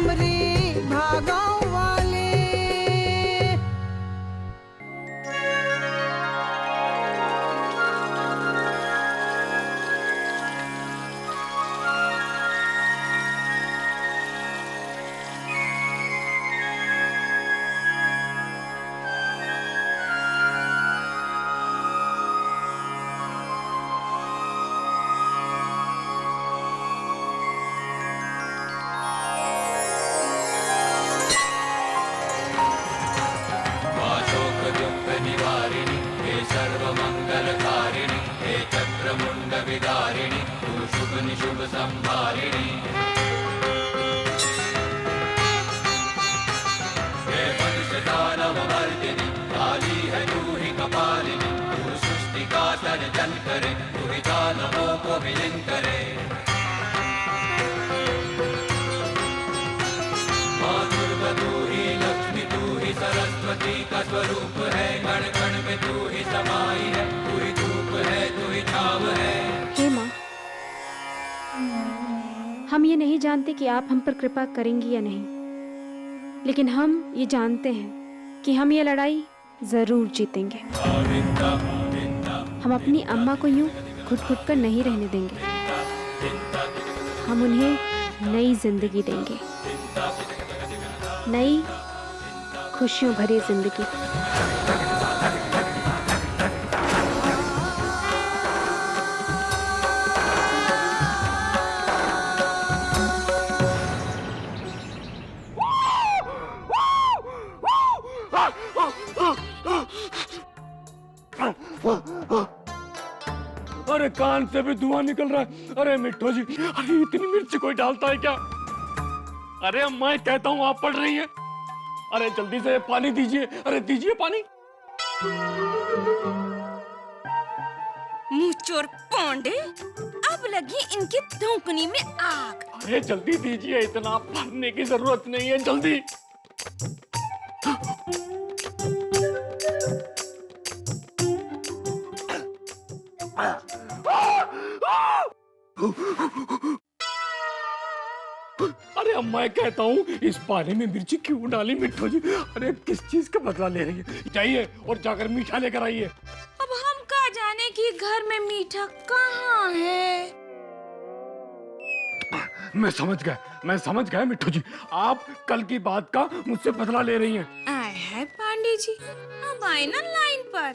हमरे भागाव वाले। निवारिणि हे सर्वमंगलकारिणि हे चक्रमुंड विदारिणि तू शुभ निशुभ संहारिणि हे मनुष्यदानवमर्दिनि काली है तू ही कपालिनी तू सृष्टि का सर्जन करे तू ही दानवों को विलीन करे। माँ दुर्गा तू ही लक्ष्मी तू ही सरस्वती का स्वरूप है कण कण में तू ही समाई है तू ही धूप है तू ही छाव है। हे माँ, हम ये नहीं जानते कि आप हम पर कृपा करेंगी या नहीं, लेकिन हम ये जानते हैं कि हम ये लड़ाई जरूर जीतेंगे। हम अपनी अम्मा को यूं घुट-घुट कर नहीं रहने देंगे। हम उन्हें नई जिंदगी देंगे, नई खुशियों भरी जिंदगी। अरे कान से भी धुआं निकल रहा है। अरे मिट्ठू जी, अरे इतनी मिर्च कोई डालता है क्या? अरे मैं कहता हूँ आप पढ़ रही है। अरे जल्दी से पानी दीजिए। अरे दीजिए पानी। मुँह चोर पांडे, अब लगी इनकी धौंकनी में आग। अरे जल्दी दीजिए, इतना पढ़ने की जरूरत नहीं है, जल्दी। अरे अब मैं कहता हूँ इस पानी में मिर्ची क्यों डाली मिट्ठू जी? अरे किस चीज का बदला ले रही है? जाइए और जाकर मीठा लेकर आइए। अब हम कहाँ जाने कि घर में मीठा कहाँ है? मैं समझ गया मिट्ठू जी, आप कल की बात का मुझसे बदला ले रही हैं। आए है पांडे जी, अब आए ना लाइन पर।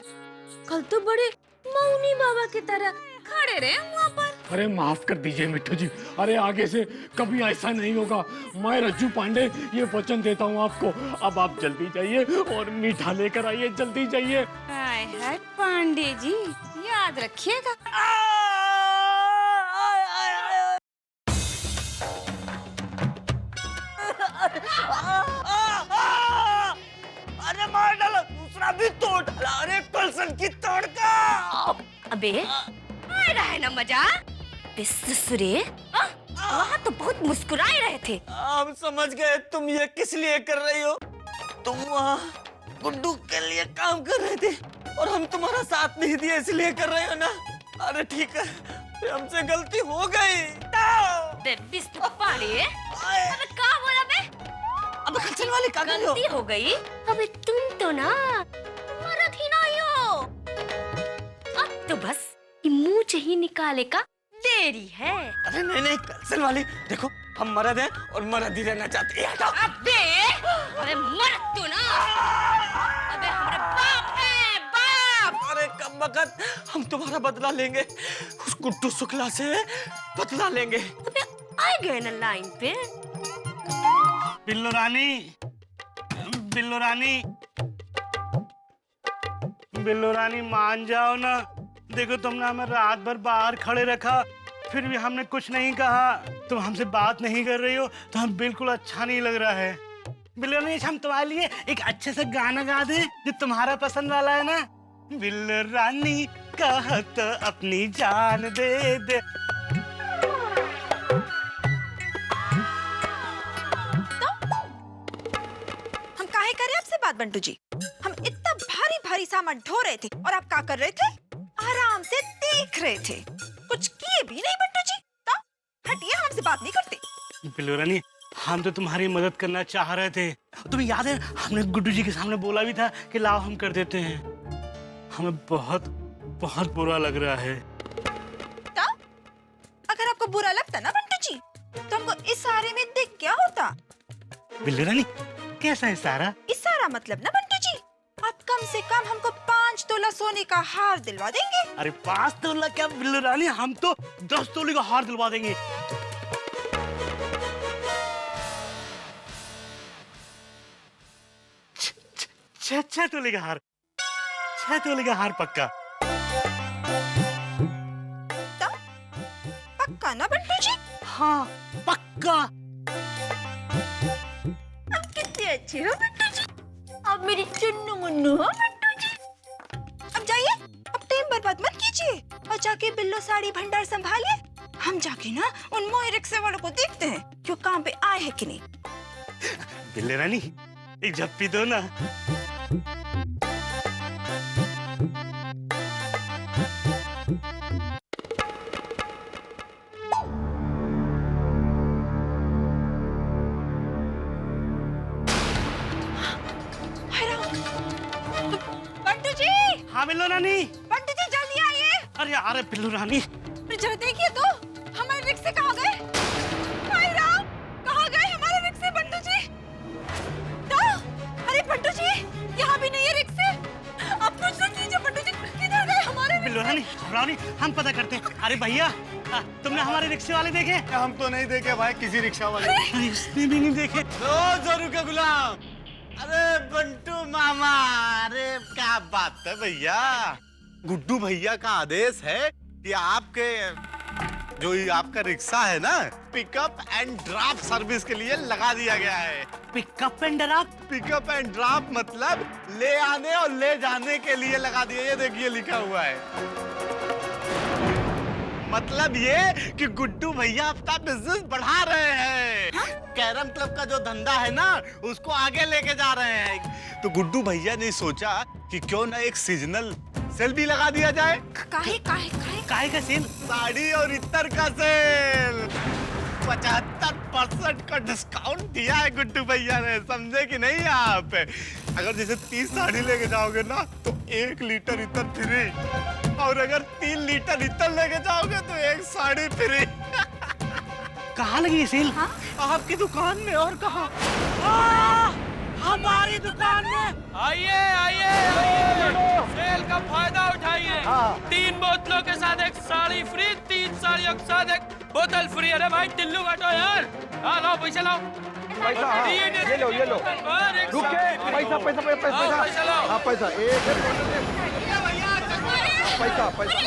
कल तो बड़े मौनी बाबा की तरह खड़े रहे वहाँ पर। अरे माफ कर दीजिए मिट्ठू जी, अरे आगे से कभी ऐसा नहीं होगा। मैं रज्जू पांडे ये वचन देता हूँ आपको। अब आप जल्दी जाइए और मीठा लेकर आइए, जल्दी जाइए। आए है पांडे जी, याद रखिएगा। अरे मार डाला, दूसरा भी तोड़ डाला। अरे कलसन की तोड़का। अबे आ रहा है ना मजा? ससुरे, वहाँ तो बहुत मुस्कुराए रहे थे। हम समझ गए तुम ये किस लिए कर रही हो। तुम वहाँ गुड्डू के लिए काम कर रहे थे और हम तुम्हारा साथ नहीं दिया इसलिए कर रहे हो ना। अरे ठीक है, हमसे गलती हो गई। पानी अबे क्या बोला बे? अब खचल वाले का गलती हो गई। अबे तुम तो ना मरद ही नहीं हो। अब तो बस मुँह ही निकाले का देरी है। अरे नहीं कलसन वाले, देखो हम मर्द हैं और मर्द ही रहना चाहते हैं। अबे मर्द तो ना, अबे हमारे बाप है, बाप। अरे कम वक्त हम तुम्हारा बदला लेंगे, उस गुड्डू शुक्ला से बदला लेंगे। अबे आ गए ना लाइन पे। बिल्लो रानी, बिल्लो रानी, बिल्लो रानी मान जाओ ना। देखो तुमने हमें रात भर बाहर खड़े रखा, फिर भी हमने कुछ नहीं कहा। तुम हमसे बात नहीं कर रही हो तो हमें बिल्कुल अच्छा नहीं लग रहा है। बिल्लो रानी, हम तुम्हारे लिए एक अच्छे से गाना गा दें जो तुम्हारा पसंद वाला है ना। बिल्लो रानी कहा तो अपनी जान दे दे। हम काहे करे आपसे बात बंटू जी? हम इतना भारी भारी सामान ढो रहे थे और आप क्या कर रहे थे? आराम से देख रहे थे, कुछ किए भी नहीं बंटू जी। तो हटिए, हमसे बात नहीं करते। बिल्लो रानी, हम तो तुम्हारी मदद करना चाह रहे थे। तुम्हें याद है हमने गुड्डू जी के सामने बोला भी था कि लाओ हम कर देते हैं। हमें बहुत बहुत बुरा लग रहा है। तो अगर आपको बुरा लगता ना बंटू जी, तो हमको इस सारे में देख क्या होता? बिल्लू रानी कैसा है सारा? इस सारा मतलब ना बंटू जी, आप कम से कम हमको 5 तोला सोने का हार दिलवा देंगे। अरे 5 तोला क्या बिल्लू रानी, हम तो 10 तोले का हार दिलवा देंगे। 6 तोले का हार, 6 तोले का हार पक्का। तो पक्का ना बंटू जी? हाँ पक्का। कितने अच्छे हो बंटू जी, आप मेरी चुन्नू मुन्नू हो बंटू जी। अब जाइए, अब टाइम बर्बाद मत कीजिए और जाके बिल्लो साड़ी भंडार संभालिए। हम जाके ना उन मोए रिक्शे वालों को देखते हैं कि वो काम पे आए हैं कि नहीं। बिल्ले रानी एक झप्पी दो ना। बंटू जी, हाँ बिल्लू रानी। बंटू जी जल्दी आइए। अरे अरे बिल्लू रानी, जरा देखिए तो हमारे रिक्शे कहाँ गए? हाय राम, कहाँ गए हमारे रिक्शे बंटू जी? तो अरे बंटू जी यहाँ भी नहीं है रिक्शे। अब कुछ तो कीजिए बंटू जी, किधर गए हमारे बिल्लू रानी, रानी हम पता करते हैं। अरे भैया तुमने हमारे रिक्शे वाले देखे? हम तो नहीं देखे भाई किसी रिक्शा वाले। अरे उसने भी नहीं देखे। जरूर के गुलाम। अरे बंटू मामा, अरे क्या बात है भैया। गुड्डू भैया का आदेश है कि आपके जो ये आपका रिक्शा है ना, पिकअप एंड ड्रॉप सर्विस के लिए लगा दिया गया है। Pickup and drop? Pickup and drop मतलब ले आने और ले जाने के लिए लगा दिया। ये देखिए लिखा हुआ है। मतलब ये कि गुड्डू भैया अपना बिजनेस बढ़ा रहे हैं। कैरम क्लब का जो धंधा है ना, उसको आगे लेके जा रहे हैं। तो गुड्डू भैया ने सोचा कि क्यों ना एक सीजनल सेल भी लगा दिया जाए। काहे काहे काहे काहे का सेल? साड़ी और इत्र का सेल। 75% का डिस्काउंट दिया है गुड्डू भैया ने, समझे कि नहीं आप? अगर जैसे 30 साड़ी लेके जाओगे ना तो 1 लीटर इत्र फ्री, और अगर 3 लीटर इत्र लेके जाओगे तो 1 साड़ी फ्री। कहाँ लगी ये सेल? हाँ? आपकी दुकान में और कहाँ? हमारी दुकान में। आइए आइए आइए, सेल का फायदा उठाइए। 3 बोतलों के साथ एक साड़ी फ्री, 3 साड़ियों के साथ एक बोतल फ्री। अरे भाई टिल्लू काटो यार। हाँ लाओ पैसा लाओ। पैसा हाँ, ये लो रुक के पैसा पैसा पैसा पैसा पैसा लाओ। हाँ पैसा एक पैसा पैसा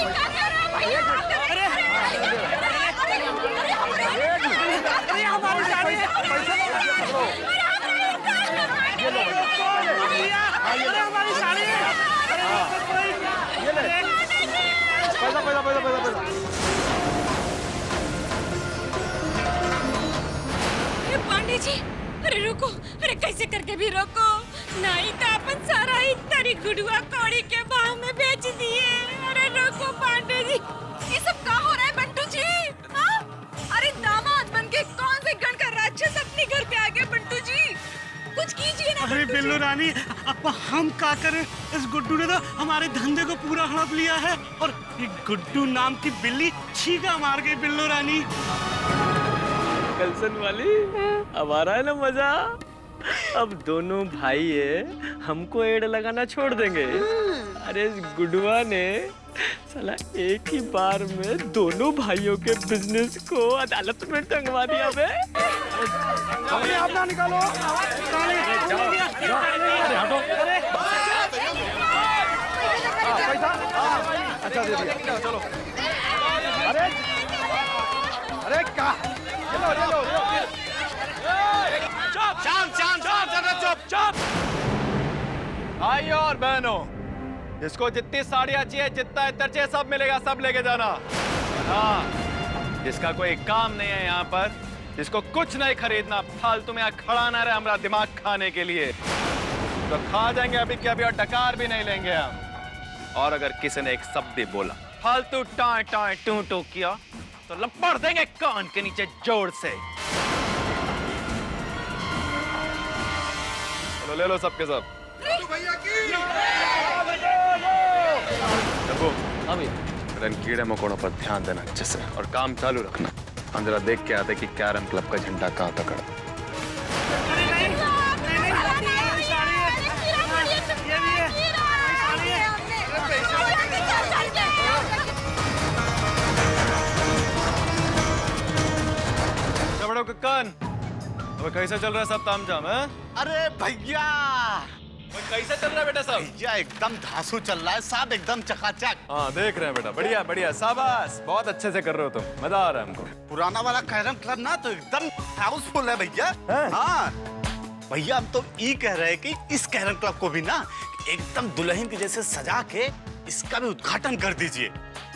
अरे हमारी साड़ी ये लो अरे हमारी साड़ी ये ले पैसा पैसा पैसा पैसा पैसा। अरे पांडे जी, अरे रुको, अरे कैसे करके भी रोको, नहीं तो अपन सारा ही तरी गुड़ुआ कौड़ी के भाव में बेच दिए। अरे रोको पांडे जी। ये सब क्या हो रहा है बंटू जी? हाँ? अरे दामाद बनके कौन से गण का राक्षस अपने घर पे आ गया बंटू जी? कुछ कीजिए ना। अरे बिल्लू रानी, अब हम क्या करें? इस गुड्डू ने तो हमारे धंधे को पूरा हड़प लिया है, और ये गुड्डू नाम की बिल्ली छीका मार गई बिल्लू रानी। कलसन वाली, अब आ रहा है ना मजा? अब दोनों भाई है हमको एड लगाना छोड़ देंगे। अरे इस गुडुआ ने साला एक ही बार में दोनों भाइयों के बिजनेस को अदालत में टंगवा दिया बे। अपने आप ना निकालो। पैसा अच्छा दे दिया, चलो। अरे अरे क्या ये लो चुप। भाइयों और बहनों, जिसको जितनी साड़ियाँ चाहिए, जितना इत्र चाहिए, सब मिलेगा, सब लेके जाना। हाँ, जिसका कोई काम नहीं है यहाँ पर, जिसको कुछ नहीं खरीदना, फालतू में यहाँ खड़ा ना रहे हमारा दिमाग खाने के लिए, तो खा जाएंगे अभी के अभी और डकार भी नहीं लेंगे हम। और अगर किसी ने एक शब्द भी बोला, फालतू टाँ टाँ टू टू किया, तो लपड़ देंगे कान के नीचे जोर से। ले लो सबके सब। डब्बू, हाँ भैया। रन कीड़े मकोड़ों पर ध्यान देना अच्छे से और काम चालू रखना। हम जरा देख के आते कि कैरम क्लब का झंडा कहाँ तक है। बड़ो कक्कन, अब कैसे चल रहा है सब तामझाम है? अरे भैया, कैसे चल रहा है बेटा सब? भैया एकदम धांसू चल रहा है साहब, एकदम चकाचक। हाँ देख रहे हैं बेटा, बढ़िया बढ़िया, शाबाश, बहुत अच्छे से कर रहे हो तुम, मजा आ रहा है हमको। पुराना वाला कैरम क्लब ना तो एकदम हाउसफुल है भैया। हाँ भैया, हम तो ये कह रहे हैं कि इस कैरम क्लब को भी ना एकदम दुल्हन के जैसे सजा के इसका भी उद्घाटन कर दीजिए।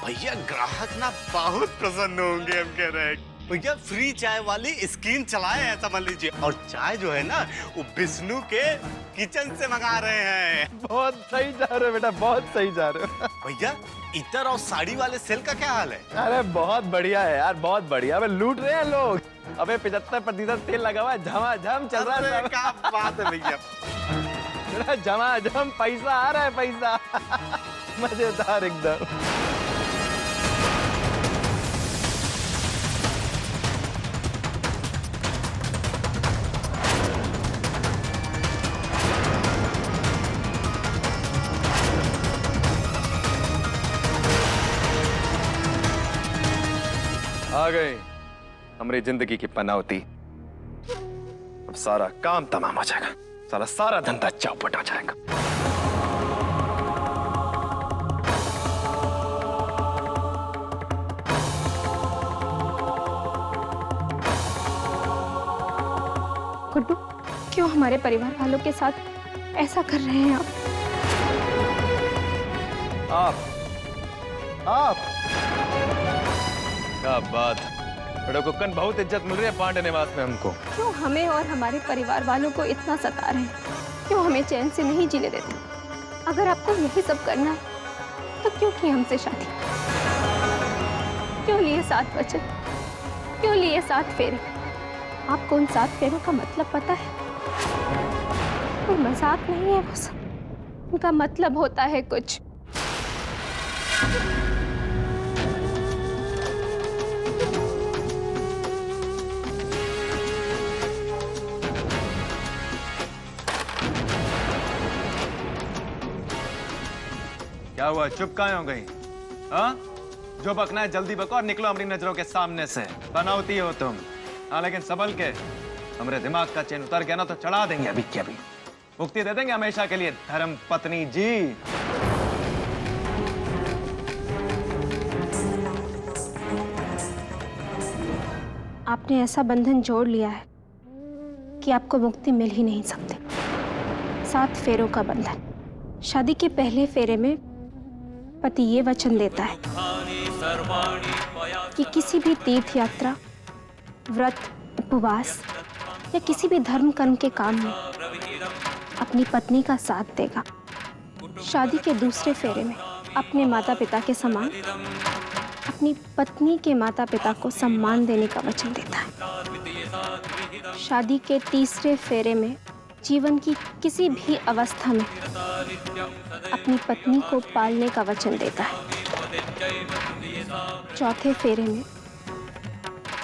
भैया ग्राहक ना बहुत प्रसन्न होंगे। हम कह रहे हैं भैया फ्री चाय वाली स्कीम चलाए हैं समझ लीजिए, और चाय जो है ना वो विष्णु के किचन से मंगा रहे हैं। बहुत सही जा रहे हो बेटा, बहुत सही जा रहे हो। भैया इतर और साड़ी वाले सेल का क्या हाल है? अरे बहुत बढ़िया है यार, बहुत बढ़िया। अबे लूट रहे हैं लोग। अबे 75% तेल लगा हुआ है, झमाझम चल रहा है। क्या बात है भैया, झमाझम पैसा आ रहा है, पैसा। मजेदार एकदम। आ गई हमारी जिंदगी की पनौती। अब सारा काम तमाम हो जाएगा, सारा धंधा चौपट हो जाएगा। गुड्डू, क्यों हमारे परिवार वालों के साथ ऐसा कर रहे हैं आप? क्या बात, बड़े कुक्कन, बहुत इज्जत मिल रही है पांडे निवास में हमको। क्यों हमें और हमारे परिवार वालों को इतना सता रहे हैं? क्यों हमें चैन से नहीं जीने देते? अगर आपको यही सब करना है तो क्यों की हमसे शादी? क्यों लिए 7 वचन? क्यों लिए 7 फेरे? आपको उन 7 फेरों का मतलब पता है? कोई मजाक नहीं है वो सब, उनका मतलब होता है कुछ। क्या हुआ, चुप कहाँ हो गई? हाँ, जो बकना है जल्दी बको और निकलो हमारी नजरों के सामने से। बनावती हो तुम। हाँ लेकिन संभल के, हमारे दिमाग का चैन उतर गया ना तो चढ़ा देंगे अभी के अभी, मुक्ति दे देंगे हमेशा के लिए धर्म पत्नी जी। आपने ऐसा बंधन जोड़ लिया है कि आपको मुक्ति मिल ही नहीं सकती। 7 फेरों का बंधन। शादी के पहले फेरे में पति ये वचन देता है कि किसी भी तीर्थ यात्रा, व्रत, उपवास या किसी भी धर्म कर्म के काम में अपनी पत्नी का साथ देगा। शादी के दूसरे फेरे में अपने माता पिता के समान अपनी पत्नी के माता पिता को सम्मान देने का वचन देता है। शादी के तीसरे फेरे में जीवन की किसी भी अवस्था में अपनी पत्नी को पालने का वचन देता है। चौथे फेरे में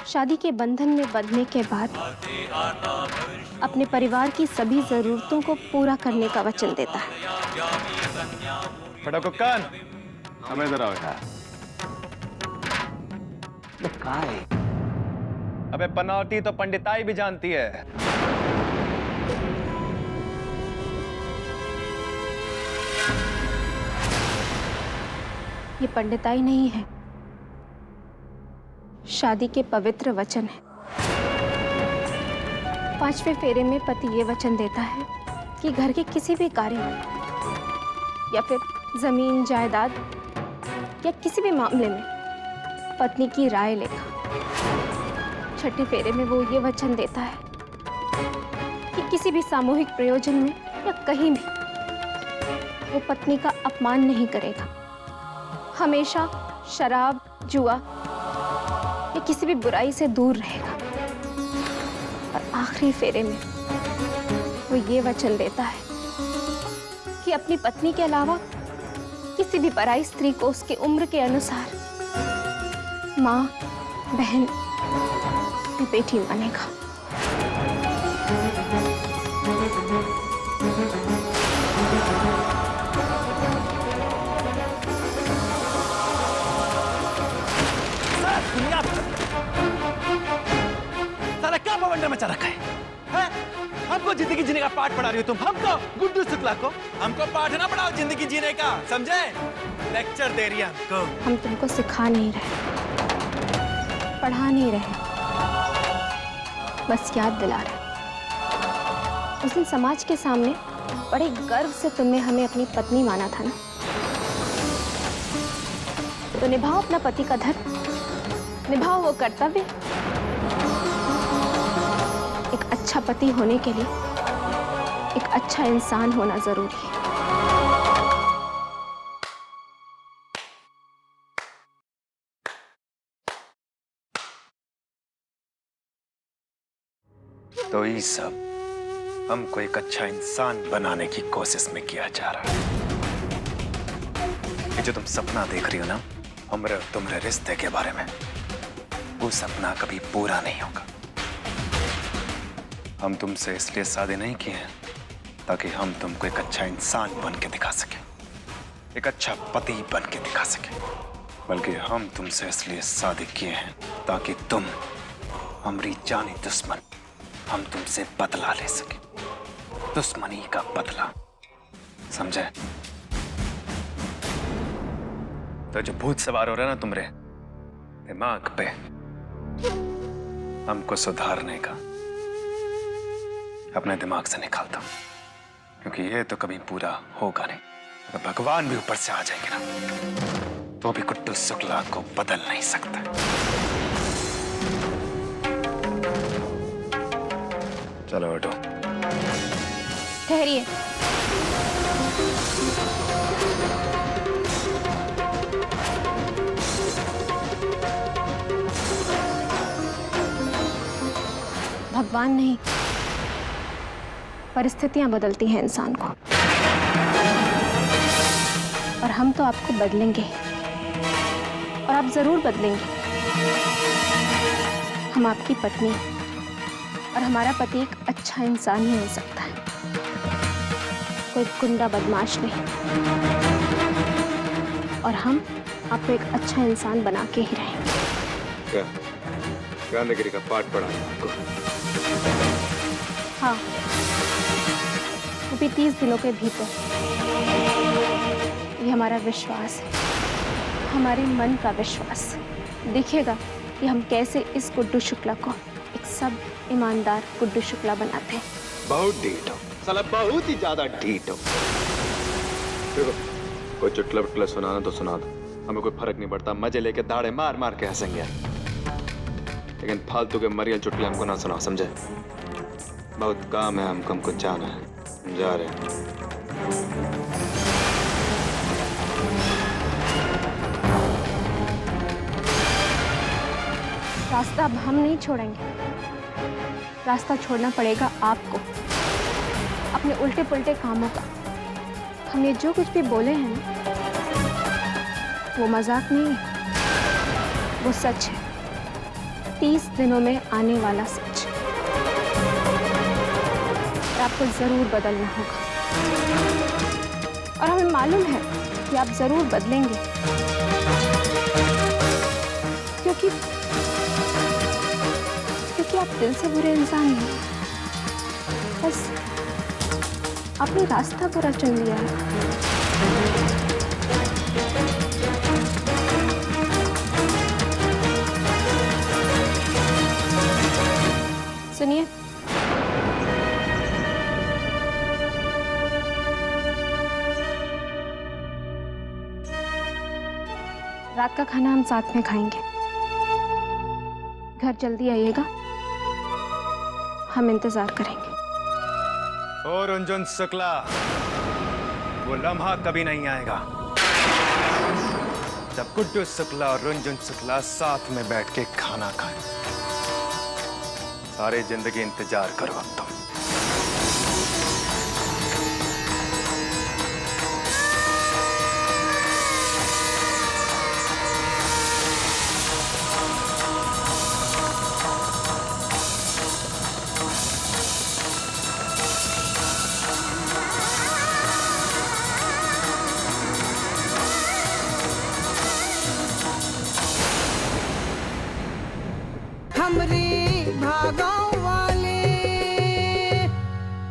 शादी के बंधन में बंधने के बाद अपने परिवार की सभी जरूरतों को पूरा करने का वचन देता है। बड़ा कुक्कन, हमें इधर आओ यार। अबे पनौती तो पंडिताई भी जानती है। ये पंडिताई नहीं है, शादी के पवित्र वचन है। 5वें फेरे में पति ये वचन देता है कि घर के किसी भी कार्य में या फिर जमीन जायदाद या किसी भी मामले में पत्नी की राय लेगा। 6ठे फेरे में वो ये वचन देता है कि किसी भी सामूहिक प्रयोजन में या कहीं भी वो पत्नी का अपमान नहीं करेगा। हमेशा शराब, जुआ या किसी भी बुराई से दूर रहेगा। और आखिरी फेरे में वो ये वचन देता है कि अपनी पत्नी के अलावा किसी भी पराई स्त्री को उसके उम्र के अनुसार माँ, बहन, बेटी मानेगा। साला क्या बवंडर मचा रखा है? हैं? हमको जिंदगी जीने का पाठ पढ़ा रही हो तुम? हमको गुड्डू शुक्ला को हमको पाठ ना पढ़ाओ जिंदगी जीने का, समझे? लेक्चर दे रही है हमको। हम तुमको सिखा नहीं रहे, पढ़ा नहीं रहे, बस याद दिला रहे। उस दिन समाज के सामने बड़े गर्व से तुमने हमें अपनी पत्नी माना था ना, तो निभाओ अपना पति का धर्म, निभाओ वो कर्तव्य। एक अच्छा पति होने के लिए एक अच्छा इंसान होना जरूरी है। तो ये सब हमको एक अच्छा इंसान बनाने की कोशिश में किया जा रहा है। ये जो तुम सपना देख रही हो ना हमरे तुम्हारे रिश्ते के बारे में, वो सपना कभी पूरा नहीं होगा। हम तुमसे इसलिए शादी नहीं किए हैं ताकि हम तुमको एक अच्छा इंसान बन के दिखा सके, एक अच्छा पति बन के दिखा सके, बल्कि हम तुमसे इसलिए शादी किए हैं ताकि तुम हमारी जानी दुश्मन, हम तुमसे बदला ले सके, दुश्मनी का बदला, समझे? तो जो भूत सवार हो रहा है ना तुम्हारे दिमाग पे, हमको सुधारने का अपने दिमाग से निकालता, क्योंकि ये तो कभी पूरा होगा नहीं। अगर भगवान भी ऊपर से आ जाएंगे ना तो भी गुड्डू शुक्ला को बदल नहीं सकता। चलो उठो। ठहरिए। भगवान नहीं, परिस्थितियां बदलती हैं इंसान को, और हम तो आपको बदलेंगे, और आप जरूर बदलेंगे। हम आपकी पत्नी और हमारा पति एक अच्छा इंसान ही हो सकता है, कोई गुंडा बदमाश नहीं। और हम आपको एक अच्छा इंसान बना के ही रहेंगे। गांधीगिरी का पाठ पढ़ा आपको? हाँ, वो भी 30 दिनों के भीतर। ये हमारा विश्वास है, हमारे मन का विश्वास। दिखेगा कि हम कैसे इस गुड्डू शुक्ला को एक सब ईमानदार गुड्डू शुक्ला बनाते हैं। बहुत ढीठ हो साला, बहुत ही ज्यादा ढीठ हो। देखो, कोई चुटकुला वुटकुला सुनाना तो सुना दो, हमें कोई फर्क नहीं पड़ता। मजे लेके दाढ़े मार मार के हंसेंगे, लेकिन फालतू के मरियल चुटकुले हमको ना सुनाओ, समझे? बहुत काम है हमको जाना है, जा रहे हैं। रास्ता अब हम नहीं छोड़ेंगे, रास्ता छोड़ना पड़ेगा आपको, अपने उल्टे पुल्टे कामों का। हम ये जो कुछ भी बोले हैं ना, वो मजाक नहीं है, वो सच है, 30 दिनों में आने वाला सच। और आपको जरूर बदलना होगा, और हमें मालूम है कि आप जरूर बदलेंगे, क्योंकि आप दिल से बुरे इंसान नहीं, बस आपने रास्ता बुरा चुन लिया है। सुनिए, रात का खाना हम साथ में खाएंगे। घर जल्दी आइएगा, हम इंतजार करेंगे। और रुंझुन शुक्ला, वो लम्हा कभी नहीं आएगा जब गुड्डू शुक्ला और रुंझुन शुक्ला साथ में बैठ के खाना खाएं। सारी जिंदगी इंतजार करो अब तुम। हमरे